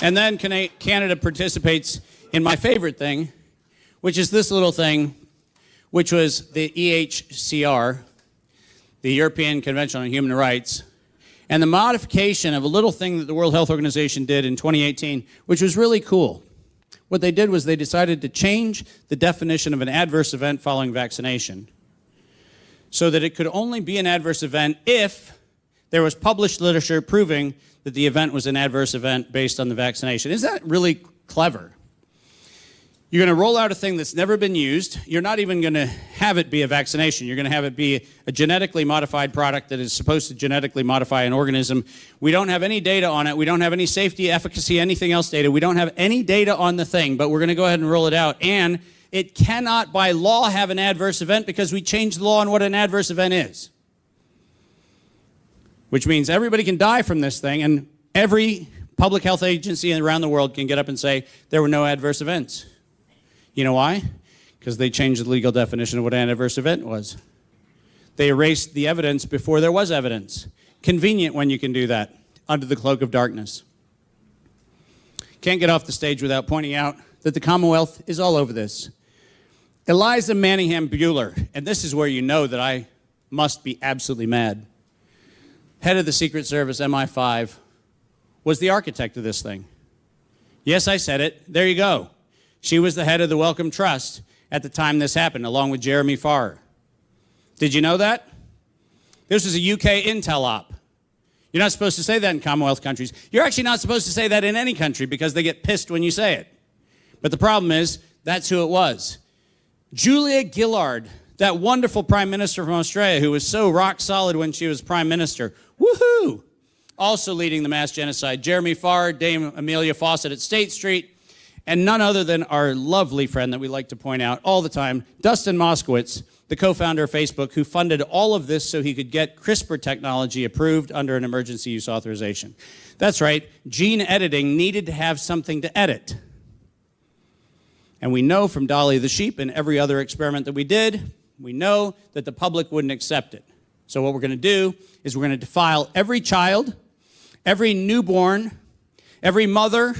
And then Canada participates in my favorite thing, which is this little thing, which was the EHCR, the European Convention on Human Rights, and the modification of a little thing that the World Health Organization did in 2018, which was really cool. What they did was they decided to change the definition of an adverse event following vaccination so that it could only be an adverse event if there was published literature proving that the event was an adverse event based on the vaccination. Isn't that really clever? You're going to roll out a thing that's never been used. You're not even going to have it be a vaccination. You're going to have it be a genetically modified product that is supposed to genetically modify an organism. We don't have any data on it. We don't have any safety, efficacy, anything else data. We don't have any data on the thing, but we're going to go ahead and roll it out. And it cannot, by law, have an adverse event because we changed the law on what an adverse event is. Which means everybody can die from this thing, and every public health agency around the world can get up and say there were no adverse events. You know why? Because they changed the legal definition of what an adverse event was. They erased the evidence before there was evidence. Convenient when you can do that, under the cloak of darkness. Can't get off the stage without pointing out that the Commonwealth is all over this. Eliza Manningham Bueller, and this is where you know that I must be absolutely mad, head of the Secret Service, MI5, was the architect of this thing. Yes, I said it. There you go. She was the head of the Wellcome Trust at the time this happened, along with Jeremy Farr. Did you know that? This was a UK intel op. You're not supposed to say that in Commonwealth countries. You're actually not supposed to say that in any country because they get pissed when you say it. But the problem is, that's who it was. Julia Gillard, that wonderful prime minister from Australia who was so rock solid when she was prime minister. Woohoo! Also leading the mass genocide. Jeremy Farr, Dame Amelia Fawcett at State Street, and none other than our lovely friend that we like to point out all the time, Dustin Moskowitz, the co-founder of Facebook, who funded all of this so he could get CRISPR technology approved under an emergency use authorization. That's right, gene editing needed to have something to edit. And we know from Dolly the sheep and every other experiment that we did, we know that the public wouldn't accept it. So what we're going to do is we're going to defile every child, every newborn, every mother,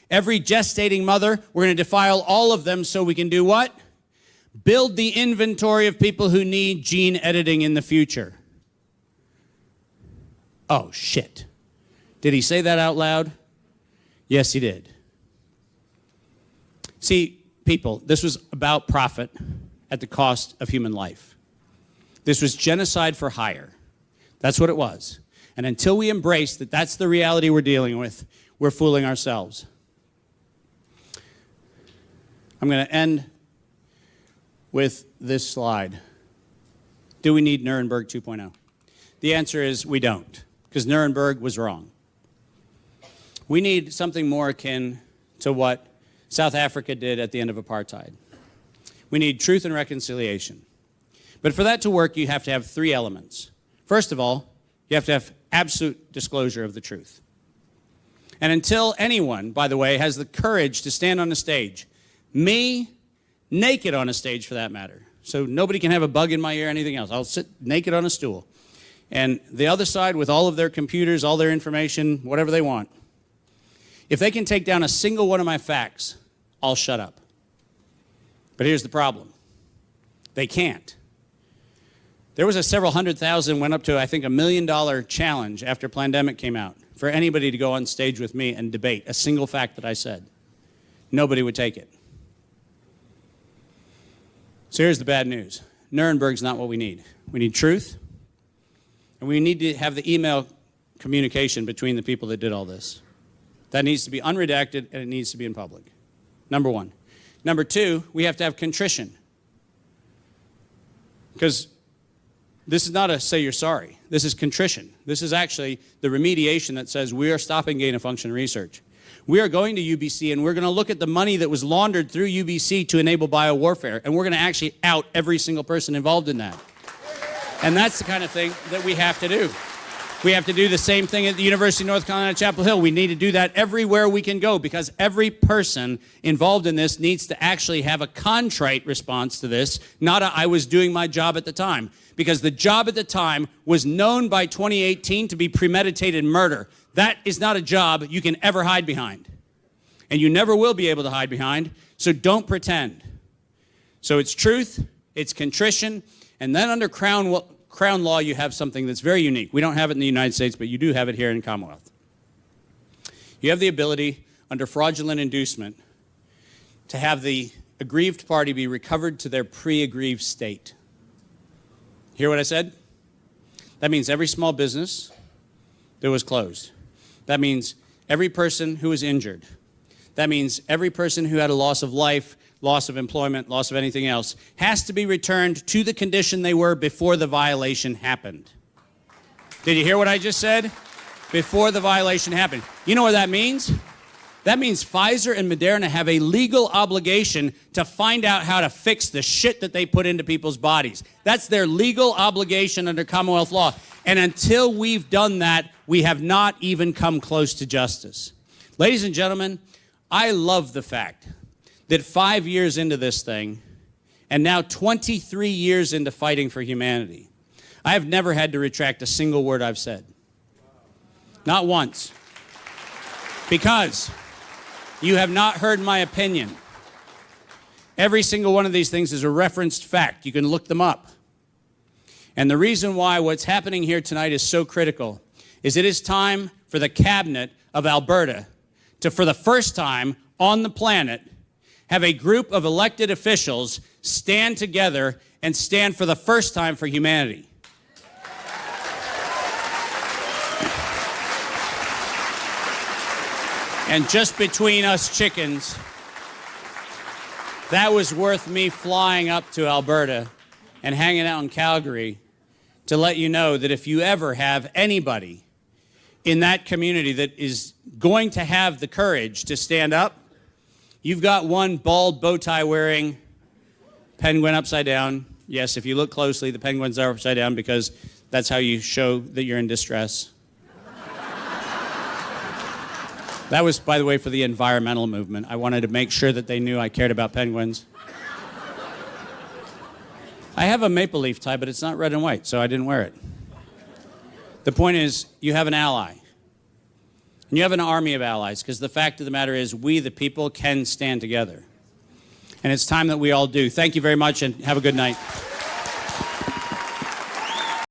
every gestating mother. We're going to defile all of them so we can do what? Build the inventory of people who need gene editing in the future. Oh, shit. Did he say that out loud? Yes, he did. See, people, this was about profit at the cost of human life. This was genocide for hire. That's what it was. And until we embrace that that's the reality we're dealing with, we're fooling ourselves. I'm going to end with this slide. Do we need Nuremberg 2.0? The answer is we don't, because Nuremberg was wrong. We need something more akin to what South Africa did at the end of apartheid. We need truth and reconciliation. But for that to work, you have to have three elements. First of all, you have to have absolute disclosure of the truth. And until anyone, by the way, has the courage to stand on a stage, me, naked on a stage for that matter, so nobody can have a bug in my ear or anything else. I'll sit naked on a stool. And the other side with all of their computers, all their information, whatever they want. If they can take down a single one of my facts, I'll shut up. But here's the problem. They can't. There was a several hundred thousand, went up to, I think, $1 million challenge after Plandemic came out for anybody to go on stage with me and debate a single fact that I said. Nobody would take it. So here's the bad news. Nuremberg's not what we need. We need truth, and we need to have the email communication between the people that did all this. That needs to be unredacted, and it needs to be in public. Number one. Number two, we have to have contrition. Because this is not a say you're sorry. This is contrition. This is actually the remediation that says we are stopping gain-of-function research. We are going to UBC, and we're going to look at the money that was laundered through UBC to enable biowarfare, and we're going to actually out every single person involved in that. And that's the kind of thing that we have to do. We have to do the same thing at the University of North Carolina, Chapel Hill. We need to do that everywhere we can go, because every person involved in this needs to actually have a contrite response to this, not a I was doing my job at the time. Because the job at the time was known by 2018 to be premeditated murder. That is not a job you can ever hide behind. and you never will be able to hide behind, so don't pretend. So it's truth, it's contrition, and then under Crown law, you have something that's very unique. We don't have it in the United States, but you do have it here in Commonwealth. You have the ability, under fraudulent inducement, to have the aggrieved party be recovered to their pre-aggrieved state. Hear what I said? That means every small business that was closed. That means every person who was injured. That means every person who had a loss of life, loss of employment, loss of anything else, has to be returned to the condition they were before the violation happened. Did you hear what I just said? Before the violation happened. You know what that means? That means Pfizer and Moderna have a legal obligation to find out how to fix the shit that they put into people's bodies. That's their legal obligation under Commonwealth law. And until we've done that, we have not even come close to justice. Ladies and gentlemen, I love the fact that 5 years into this thing, and now 23 years into fighting for humanity, I have never had to retract a single word I've said. Not once. Because you have not heard my opinion. Every single one of these things is a referenced fact. You can look them up. And the reason why what's happening here tonight is so critical is it is time for the cabinet of Alberta to, for the first time on the planet, have a group of elected officials stand together and stand for the first time for humanity. And just between us chickens, that was worth me flying up to Alberta and hanging out in Calgary to let you know that if you ever have anybody in that community that is going to have the courage to stand up, you've got one bald bow tie wearing penguin upside down. Yes, if you look closely, the penguins are upside down because that's how you show that you're in distress. That was, by the way, for the environmental movement. I wanted to make sure that they knew I cared about penguins. I have a maple leaf tie, but it's not red and white, so I didn't wear it. The point is, you have an ally. And you have an army of allies, because the fact of the matter is, we, the people, can stand together. And it's time that we all do. Thank you very much, and have a good night.